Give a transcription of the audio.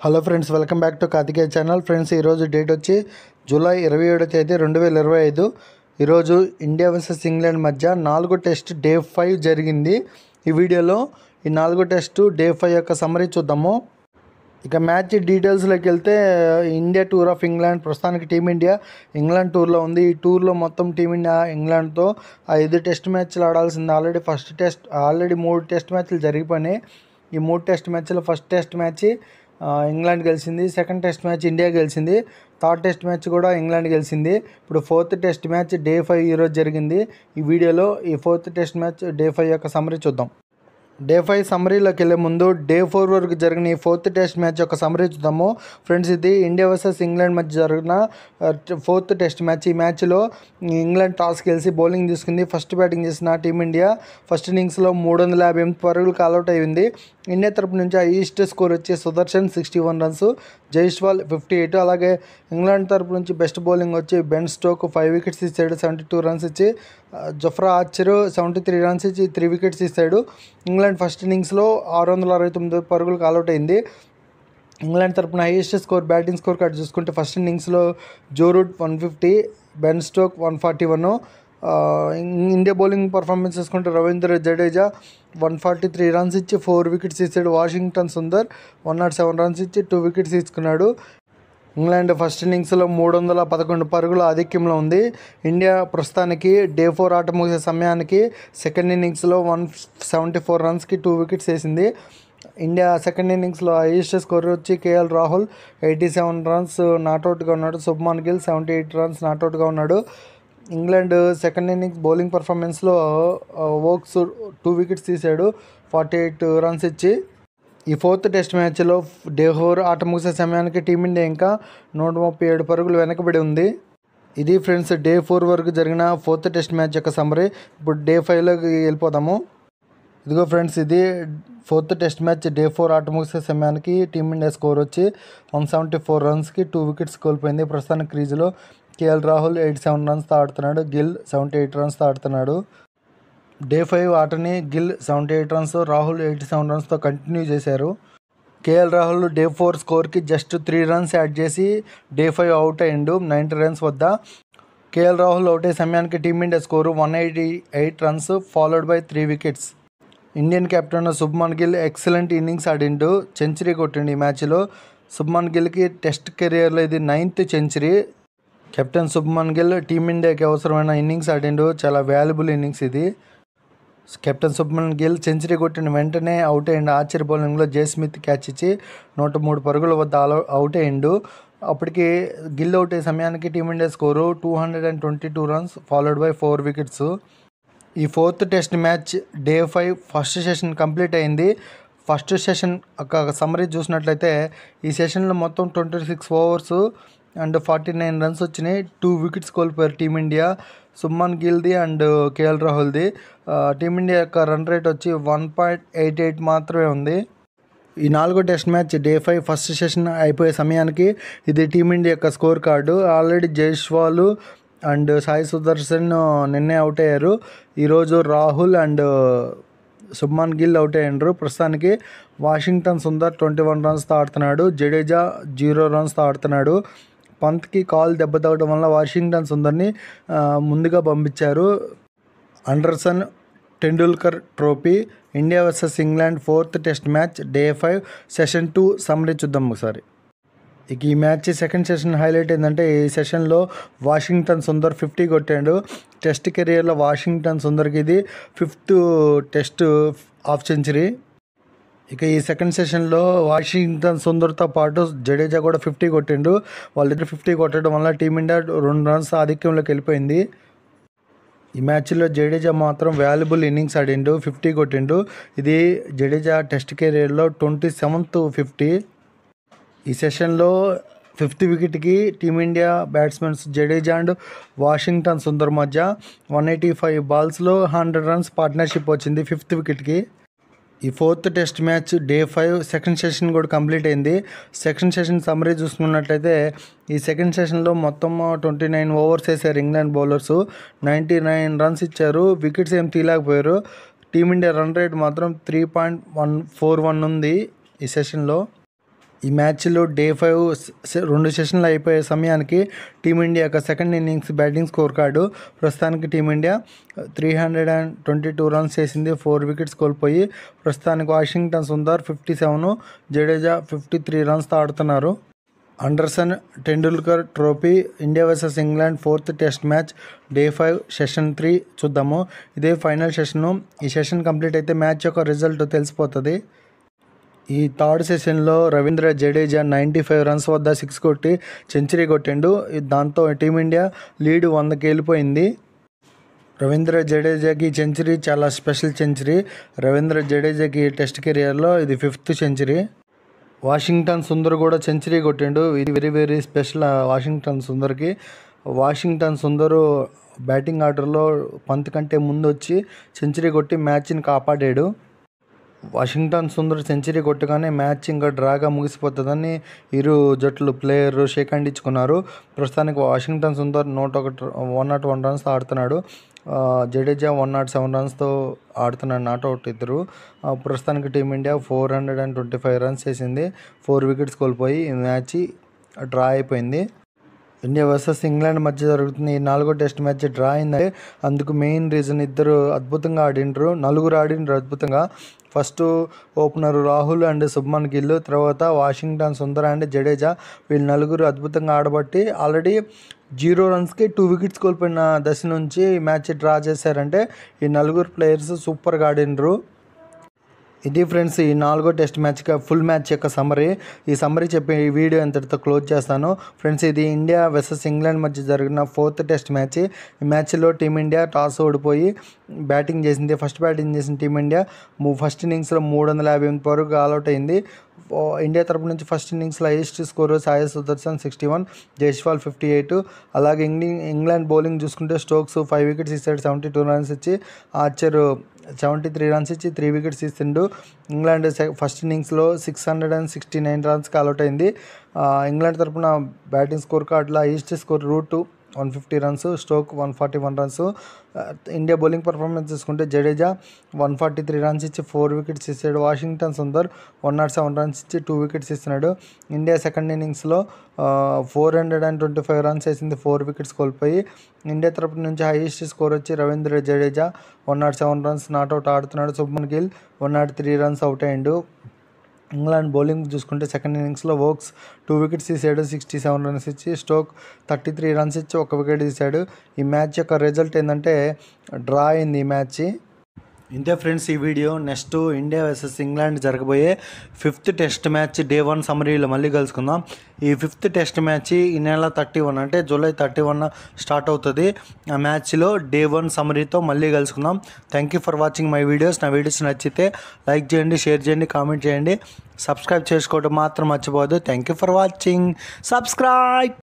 Hello friends, welcome back to Karthikeya channel. Friends, ఈరోజు date వచ్చి July 27 తేదీ 2025. ఈరోజు ఇండియా వర్సెస్ ఇంగ్లాండ్ మధ్య 4వ టెస్ట్ డే 5 జరిగింది. ఈ వీడియోలో ఈ 4వ టెస్ట్ డే 5 యొక్క సమ్మరీ చూద్దాము. ఇక మ్యాచ్ డీటెయిల్స్లోకి వెళ్తే, ఇండియా టూర్ ఆఫ్ ఇంగ్లాండ్ ప్రస్తుతానికి టీమిండియా ఇంగ్లాండ్ టూర్లో ఉంది. ఈ టూర్లో మొత్తం టీమిండియా ఇంగ్లాండ్తో 5 టెస్ట్ మ్యాచ్లు ఆడాల్సింది. ఆల్రెడీ 3 టెస్ట్ మ్యాచ్లు జరిగిపోయినాయి. ఈ 3 టెస్ట్ మ్యాచ్లో ఫస్ట్ టెస్ట్ మ్యాచ్ ఇంగ్లాండ్ గెలిచింది, సెకండ్ టెస్ట్ మ్యాచ్ ఇండియా గెలిచింది, థర్డ్ టెస్ట్ మ్యాచ్ కూడా ఇంగ్లాండ్ గెలిచింది. ఇప్పుడు 4th టెస్ట్ మ్యాచ్ డే 5 ఈరోజు జరిగింది. ఈ వీడియోలో ఈ 4th టెస్ట్ మ్యాచ్ డే 5 యొక్క సమ్మరీ చూద్దాం. డే 5 సమ్మరీలోకి వెళ్ళే ముందు డే 4 వరకు జరిగిన ఈ 4th టెస్ట్ మ్యాచ్ యొక్క సమ్మరీ చూద్దాము. ఫ్రెండ్స్, ఇది ఇండియా వర్సెస్ ఇంగ్లాండ్ మధ్య జరిగిన 4th టెస్ట్ మ్యాచ్. ఈ మ్యాచ్లో ఇంగ్లాండ్ టాస్ గెలిచి బౌలింగ్ తీసుకుంది. ఫస్ట్ బ్యాటింగ్ చేసిన టీమిండియా ఫస్ట్ ఇన్నింగ్స్లో 358 పరుగులకు ఆల్అౌట్ అయింది. ఇండియా తరపు నుంచి హైయెస్ట్ స్కోర్ వచ్చి సుదర్శన్ 61 రన్స్, జైస్వాల్ 58. అలాగే ఇంగ్లాండ్ తరపు నుంచి బెస్ట్ బౌలింగ్ వచ్చి బెన్ స్టోక్ 5 వికెట్స్ ఇచ్చాడు, 72 రన్స్ ఇచ్చి. జఫ్రా ఆర్చర్ 73 రన్స్ ఇచ్చి 3 వికెట్స్ ఇస్తాడు. ఇంగ్లాండ్ ఫస్ట్ ఇన్నింగ్స్లో 669 పరుగులకు ఆల్అౌట్ అయింది. ఇంగ్లాండ్ తరపున highest score batting score card చూసుకుంటే ఫస్ట్ ఇన్నింగ్స్లో Joe Root 150, Ben Stoke 141. India bowling performance చూసుకుంటే రవీంద్ర జడేజా 143 రన్స్ ఇచ్చి 4 వికెట్స్ ఇచ్చాడు. వాషింగ్టన్ సుందర్ 107 రన్స్ ఇచ్చి 2 వికెట్స్ తీసుకున్నాడు. ఇంగ్లాండ్ ఫస్ట్ ఇన్నింగ్స్లో 311 పరుగుల ఆధిక్యంలో ఉంది. ఇండియా ప్రస్తుతానికి డే 4 ఆట ముగిసే సమయానికి సెకండ్ ఇన్నింగ్స్లో 174 రన్స్కి 2 వికెట్స్ వేసింది. ఇండియా సెకండ్ ఇన్నింగ్స్లో హైయెస్ట్ స్కోర్ వచ్చి కేఎల్ రాహుల్ 87 రన్స్ నాట్అవుట్గా ఉన్నాడు. శుభ్మన్ గిల్ 78 రన్స్ నాట్అవుట్గా ఉన్నాడు. ఇంగ్లాండ్ సెకండ్ ఇన్నింగ్స్ బౌలింగ్ పర్ఫార్మెన్స్లో వోక్స్ 2 వికెట్స్ తీశాడు, 48 రన్స్ ఇచ్చి. ఈ 4th టెస్ట్ మ్యాచ్లో డే 4 ఆట ముగిసే సమయానికి టీమిండియా ఇంకా 137 పరుగులు వెనకబడి ఉంది. ఇది ఫ్రెండ్స్ డే 4 వరకు జరిగిన 4th టెస్ట్ మ్యాచ్ యొక్క సమ్మరీ. ఇప్పుడు డే 5లోకి వెళ్ళిపోదాము. ఇదిగో ఫ్రెండ్స్, ఇది 4th టెస్ట్ మ్యాచ్ డే 4 ఆట ముగిసే సమయానికి టీమిండియా స్కోర్ వచ్చి 174 రన్స్కి 2 వికెట్స్ కోల్పోయింది. ప్రస్తుతానికి క్రీజులో కేఎల్ రాహుల్ 87 రన్స్తో ఆడుతున్నాడు, గిల్ 78 రన్స్తో ఆడుతున్నాడు. డే 5 ఆటని గిల్ 78 రన్స్, రాహుల్ 87 రన్స్తో కంటిన్యూ చేశారు. కేఎల్ రాహుల్ డే 4 స్కోర్కి జస్ట్ 3 రన్స్ యాడ్ చేసి డే 5 అవుట్ అయ్యిండు 90 రన్స్ వద్ద. కేఎల్ రాహుల్ అవుట్ అయ్యే సమయానికి team India score 188 runs followed by 3 wickets. Indian captain Shubman Gill excellent innings ఆడిండు, సెంచరీ కొట్టిండు ఈ మ్యాచ్లో. శుభ్మన్ గిల్కి టెస్ట్ కెరియర్లో ఇది 9th century. Captain Shubman Gill టీమిండియాకి అవసరమైన ఇన్నింగ్స్ ఆడిండు, చాలా వాల్యుబుల్ ఇన్నింగ్స్ ఇది. కెప్టెన్ శుభ్మన్ గిల్ సెంచరీ కొట్టిన వెంటనే అవుట్ అయ్యిండు. ఆర్చర్ బౌలింగ్లో జేస్మిత్ క్యాచ్ ఇచ్చి 103 పరుగుల వద్ద అవుట్ అయ్యిండు. అప్పటికి గిల్ అవుట్ అయ్యే సమయానికి team India score 222 runs followed by 4 wickets. ఈ 4th test match day 5 first session complete అయింది. ఫస్ట్ సెషన్ ఒక సమ్మరీ చూసినట్లయితే, ఈ సెషన్లో మొత్తం 26 ఓవర్స్ అండ్ 49 రన్స్ వచ్చినాయి. 2 వికెట్స్ కోల్పోయారు టీమిండియా, శుభ్మన్ గిల్ది అండ్ కేఎల్ రాహుల్ది. టీమిండియా యొక్క రన్ రేట్ వచ్చి 1.88 మాత్రమే ఉంది. ఈ 4వ test match day 5 first session అయిపోయే సమయానికి ఇది టీమిండియా యొక్క score card. Already Jaiswal and Sai Sudharsan నిన్నే అవుట్ అయ్యారు. ఈరోజు రాహుల్ అండ్ శుభ్మన్ గిల్ అవుట్ అయ్యారు. ప్రస్తుతానికి వాషింగ్టన్ సుందర్ 21 రన్స్తో ఆడుతున్నాడు, జడేజా 0 రన్స్తో ఆడుతున్నాడు. పంత్కి కాల్ దెబ్బ తగ్గడం వల్ల వాషింగ్టన్ సుందర్ని ముందుగా పంపించారు. Anderson Tendulkar trophy India versus England 4th test match day 5 session 2 summary చూద్దాం ఒకసారి. ఇక ఈ మ్యాచ్ సెకండ్ సెషన్ హైలైట్ ఏంటంటే, ఈ సెషన్లో వాషింగ్టన్ సుందర్ 50 కొట్టాడు. టెస్ట్ కెరియర్లో వాషింగ్టన్ సుందర్కి ఇది 5th టెస్ట్ హాఫ్ సెంచరీ. ఇక ఈ సెకండ్ సెషన్లో వాషింగ్టన్ సుందర్తో పాటు జడేజా కూడా 50 కొట్టిండు. వాళ్ళిద్దరు 50 కొట్టడం వల్ల టీమిండియా 2 రన్స్ ఆధిక్యంలోకి వెళ్ళిపోయింది. ఈ మ్యాచ్లో జడేజా మాత్రం వాల్యుబుల్ ఇన్నింగ్స్ ఆడిండు, 50 కొట్టిండు. ఇది జడేజా టెస్ట్ కెరియర్లో 27th 50. ఈ సెషన్లో 5th వికెట్కి team India batsmens Jadeja and Washington Sundar మధ్య 185 బాల్స్లో 100 రన్స్ పార్ట్నర్షిప్ వచ్చింది 5th వికెట్కి. ఈ 4th test match day 5 second session కూడా కంప్లీట్ అయింది. సెకండ్ సెషన్ సమ్మరీ చూసుకున్నట్లయితే, ఈ సెకండ్ సెషన్లో మొత్తం 29 ఓవర్స్ వేశారు ఇంగ్లాండ్ బౌలర్స్, 99 రన్స్ ఇచ్చారు, వికెట్స్ ఏం తీయలేకపోయారు. టీమిండియా రన్ రేట్ మాత్రం 3.141 ఉంది ఈ సెషన్లో. ఈ మ్యాచ్లో డే 5 2 సెషన్లు అయిపోయే సమయానికి టీమిండియా యొక్క second innings batting score card ప్రస్తుతానికి టీమిండియా 322 రన్స్ చేసింది, 4 వికెట్స్ కోల్పోయి. ప్రస్తుతానికి వాషింగ్టన్ సుందర్ 57, జడేజా 53 రన్స్తో ఆడుతున్నారు. Anderson Tendulkar trophy India versus England 4th test match day 5 session 3 చూద్దాము. ఇదే ఫైనల్ సెషను. ఈ సెషన్ కంప్లీట్ అయితే మ్యాచ్ యొక్క రిజల్ట్ తెలిసిపోతుంది. ఈ థర్డ్ సెషన్లో రవీంద్ర జడేజా 95 రన్స్ వద్ద 6 కొట్టి సెంచరీ కొట్టిండు. దాంతో టీమిండియా లీడ్ 100కి వెళ్ళిపోయింది. రవీంద్ర జడేజాకి సెంచరీ చాలా స్పెషల్ సెంచరీ. రవీంద్ర జడేజాకి టెస్ట్ కెరియర్లో ఇది 5th సెంచరీ. వాషింగ్టన్ సుందర్ కూడా సెంచరీ కొట్టిండు. ఇది వెరీ వెరీ స్పెషల్ వాషింగ్టన్ సుందర్కి. వాషింగ్టన్ సుందరు బ్యాటింగ్ ఆర్డర్లో పంత్ కంటే ముందు వచ్చి సెంచరీ కొట్టి మ్యాచ్ని కాపాడాడు. వాషింగ్టన్ సుందర్ సెంచరీ కొట్టగానే మ్యాచ్ ఇంకా డ్రాగా ముగిసిపోతుందని ఇరు జట్లు ప్లేయర్ షేక్ హ్యాండ్ ఇచ్చుకున్నారు. ప్రస్తుతానికి వాషింగ్టన్ సుందర్ 101 రన్స్ ఆడుతున్నాడు. జడేజా 107 రన్స్తో ఆడుతున్నాడు, నాట్అవుట్ ఇద్దరు. ప్రస్తుతానికి టీమిండియా 425 రన్స్ చేసింది, 4 వికెట్స్ కోల్పోయి ఈ మ్యాచ్ డ్రా అయిపోయింది. ఇండియా వర్సెస్ ఇంగ్లాండ్ మధ్య జరుగుతున్న ఈ 4వ టెస్ట్ మ్యాచ్ డ్రా అయిందంటే అందుకు మెయిన్ రీజన్ ఇద్దరు అద్భుతంగా ఆడిండ్రు, నలుగురు ఆడిండ్రు అద్భుతంగా. First opener Rahul and Shubman Gill, తర్వాత వాషింగ్టన్ సుందర్ అండ్ జడేజా. వీళ్ళు నలుగురు అద్భుతంగా ఆడబట్టి ఆల్రెడీ 0 రన్స్కి 2 వికెట్స్ కోల్పోయిన దశ నుంచి మ్యాచ్ డ్రా చేశారంటే ఈ నలుగురు ప్లేయర్స్ సూపర్గా ఆడిండ్రు. ఇది ఫ్రెండ్స్ ఈ 4వ టెస్ట్ మ్యాచ్ ఫుల్ మ్యాచ్ యొక్క సమ్మరీ. ఈ సమ్మరీ చెప్పి ఈ వీడియో ఇంతటితో క్లోజ్ చేస్తాను. ఫ్రెండ్స్ ఇది ఇండియా వర్సెస్ ఇంగ్లాండ్ మధ్య జరిగిన 4th టెస్ట్ మ్యాచ్. ఈ మ్యాచ్లో టీమిండియా టాస్ ఓడిపోయి బ్యాటింగ్ చేసింది. ఫస్ట్ బ్యాటింగ్ చేసిన టీమిండియా ఫస్ట్ ఇన్నింగ్స్లో 358 వరకు ఆల్అవుట్ అయింది. ఇండియా తరపు నుంచి ఫస్ట్ ఇన్నింగ్స్లో హైయెస్ట్ స్కోర్ సాయి సుదర్శన్ 61, జైస్వాల్ 58. అలాగే ఇంగ్లాండ్ బౌలింగ్ చూసుకుంటే స్టోక్స్ 5 వికెట్స్ ఇచ్చాడు, 72 రన్స్ ఇచ్చి. ఆర్చర్ 73 రన్స్ ఇచ్చి 3 వికెట్స్ ఇస్తుండు. ఇంగ్లాండ్ ఫస్ట్ ఇన్నింగ్స్లో 669 రన్స్కి ఆల్అవుట్ అయింది. ఇంగ్లాండ్ తరపున బ్యాటింగ్ స్కోర్ కార్డులో highest score Root 150 runs, Stoke 141 runs. India bowling performance చూసుకుంటే జడేజా 143 రన్స్ ఇచ్చి 4 వికెట్స్ ఇచ్చాడు. వాషింగ్టన్ సుందర్ 107 రన్స్ ఇచ్చి 2 వికెట్స్ ఇస్తున్నాడు. ఇండియా సెకండ్ ఇన్నింగ్స్లో 425 రన్స్ వేసింది, 4 వికెట్స్ కోల్పోయి. ఇండియా తరపు నుంచి హైయెస్ట్ స్కోర్ వచ్చి రవీంద్ర జడేజా 107 రన్స్ నాట్అవుట్ ఆడుతున్నాడు. శుభ్మన్ గిల్ 103 రన్స్ అవుట్ అయ్యిండు. ఇంగ్లాండ్ బౌలింగ్ చూసుకుంటే సెకండ్ ఇన్నింగ్స్లో వోక్స్ 2 వికెట్స్ తీసాడు, 67 రన్స్ ఇచ్చి. స్టోక్ 33 రన్స్ ఇచ్చి 1 వికెట్ తీశాడు. ఈ మ్యాచ్ యొక్క రిజల్ట్ ఏంటంటే డ్రా అయింది ఈ మ్యాచ్. ఇంతే ఫ్రెండ్స్ ఈ video. Next India versus England జరగబోయే 5th టెస్ట్ మ్యాచ్ డే 1 సమ్మరీలో మళ్ళీ కలుసుకుందాం. ఈ 5th టెస్ట్ మ్యాచ్ ఈ నెల 31 అంటే జూలై 31 స్టార్ట్ అవుతుంది. ఆ మ్యాచ్లో డే 1 సమ్మరీతో మళ్ళీ కలుసుకుందాం. Thank you for watching my videos. నా వీడియోస్ నచ్చితే లైక్ చేయండి, షేర్ చేయండి, కామెంట్ చేయండి, సబ్స్క్రైబ్ చేసుకోవడం మాత్రం మర్చిపోవద్దు. Thank you for watching. Subscribe.